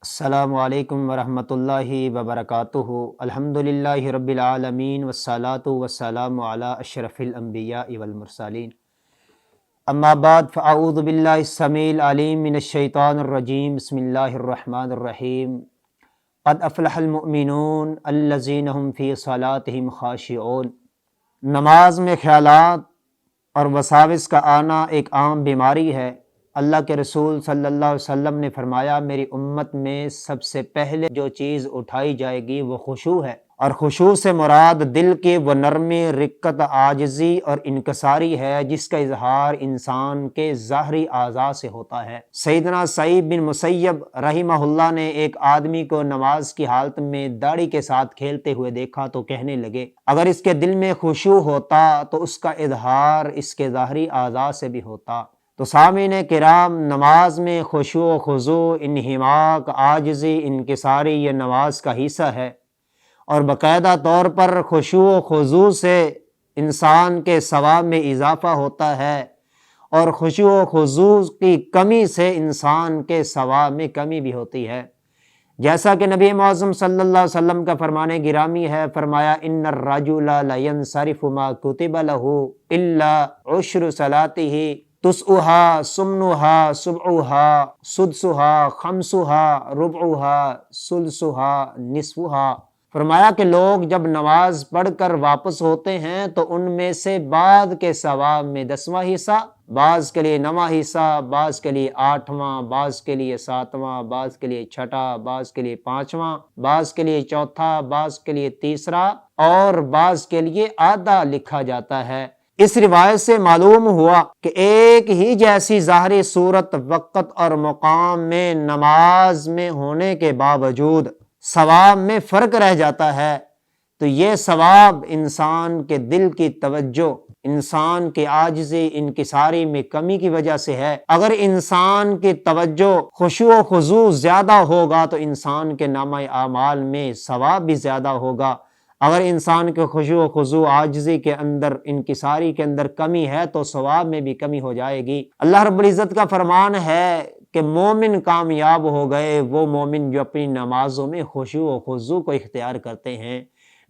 السلام علیکم ورحمۃ اللہ وبرکاتہ۔ الحمدللہ رب العالمین والصلاة والسلام علی اشرف الانبیاء والمرسلین، اما بعد فاعوذ باللہ السمیع العلیم من الشیطان الرجیم، بسم اللہ الرحمن الرحیم۔ قد افلح المؤمنون الذین هم فی صلاتهم خاشعون۔ نماز میں خیالات اور وساوس کا آنا ایک عام بیماری ہے۔ اللہ کے رسول صلی اللہ علیہ وسلم نے فرمایا، میری امت میں سب سے پہلے جو چیز اٹھائی جائے گی وہ خشوع ہے، اور خشوع سے مراد دل کے وہ نرمی، رقت، عاجزی اور انکساری ہے جس کا اظہار انسان کے ظاہری اعضاء سے ہوتا ہے۔ سیدنا سعید بن مسیب رحمہ اللہ نے ایک آدمی کو نماز کی حالت میں داڑھی کے ساتھ کھیلتے ہوئے دیکھا تو کہنے لگے، اگر اس کے دل میں خشوع ہوتا تو اس کا اظہار اس کے ظاہری اعضاء سے بھی ہوتا۔ تو سامعین کرام، نماز میں خشوع و خضوع، انہماک، عاجزی، انکساری یہ نماز کا حصہ ہے، اور باقاعدہ طور پر خشوع و خضوع سے انسان کے ثواب میں اضافہ ہوتا ہے، اور خشوع و خضوع کی کمی سے انسان کے ثواب میں کمی بھی ہوتی ہے۔ جیسا کہ نبی معظم صلی اللہ علیہ وسلم کا فرمان گرامی ہے، فرمایا، ان الرجل لینصرف ما کتب له الا عشر صلاتہ تسعها سمنها سبعها سدسها خمسها ربعها ثلثها نصفها۔ فرمایا کہ لوگ جب نماز پڑھ کر واپس ہوتے ہیں تو ان میں سے بعض کے ثواب میں 10واں حصہ، بعض کے لیے 9واں حصہ، بعض کے لیے 8واں، بعض کے لیے 7واں، بعض کے لیے 6واں، بعض کے لیے 5واں، بعض کے لیے 4تھا، بعض کے لیے 3را، اور بعض کے لیے آدھا لکھا جاتا ہے۔ اس روایت سے معلوم ہوا کہ ایک ہی جیسی ظاہری صورت، وقت اور مقام میں نماز میں ہونے کے باوجود ثواب میں فرق رہ جاتا ہے، تو یہ ثواب انسان کے دل کی توجہ، انسان کے عاجزی، انکساری میں کمی کی وجہ سے ہے۔ اگر انسان کی توجہ، خشوع و خضوع زیادہ ہوگا تو انسان کے نامہ اعمال میں ثواب بھی زیادہ ہوگا۔ اگر انسان کے خشوع و خضوع، عاجزی کے اندر، انکساری کے اندر کمی ہے تو ثواب میں بھی کمی ہو جائے گی۔ اللہ رب العزت کا فرمان ہے کہ مومن کامیاب ہو گئے وہ مومن جو اپنی نمازوں میں خشوع و خضوع کو اختیار کرتے ہیں۔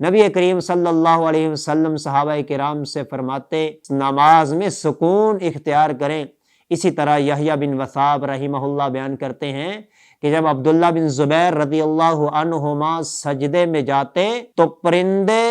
نبی کریم صلی اللہ علیہ وسلم صحابہ کرام سے فرماتے، نماز میں سکون اختیار کریں۔ اسی طرح یحییٰ بن وثاب رحمہ اللہ بیان کرتے ہیں کہ جب عبداللہ بن زبیر رضی اللہ عنہما سجدے میں جاتے تو پرندے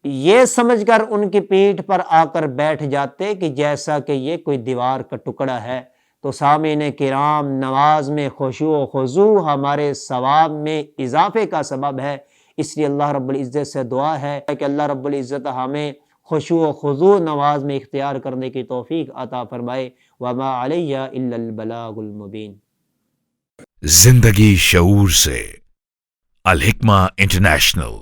یہ سمجھ کر ان کی پیٹھ پر آ کر بیٹھ جاتے کہ جیسا کہ یہ کوئی دیوار کا ٹکڑا ہے۔ تو سامعین کرام، نماز میں خشوع و خضوع ہمارے ثواب میں اضافے کا سبب ہے۔ اس لیے اللہ رب العزت سے دعا ہے کہ اللہ رب العزت ہمیں خشوع و خضوع نماز میں اختیار کرنے کی توفیق عطا فرمائے۔ وما علی الا البلاغ المبین۔ زندگی شعور سے، الحکمہ انٹرنیشنل۔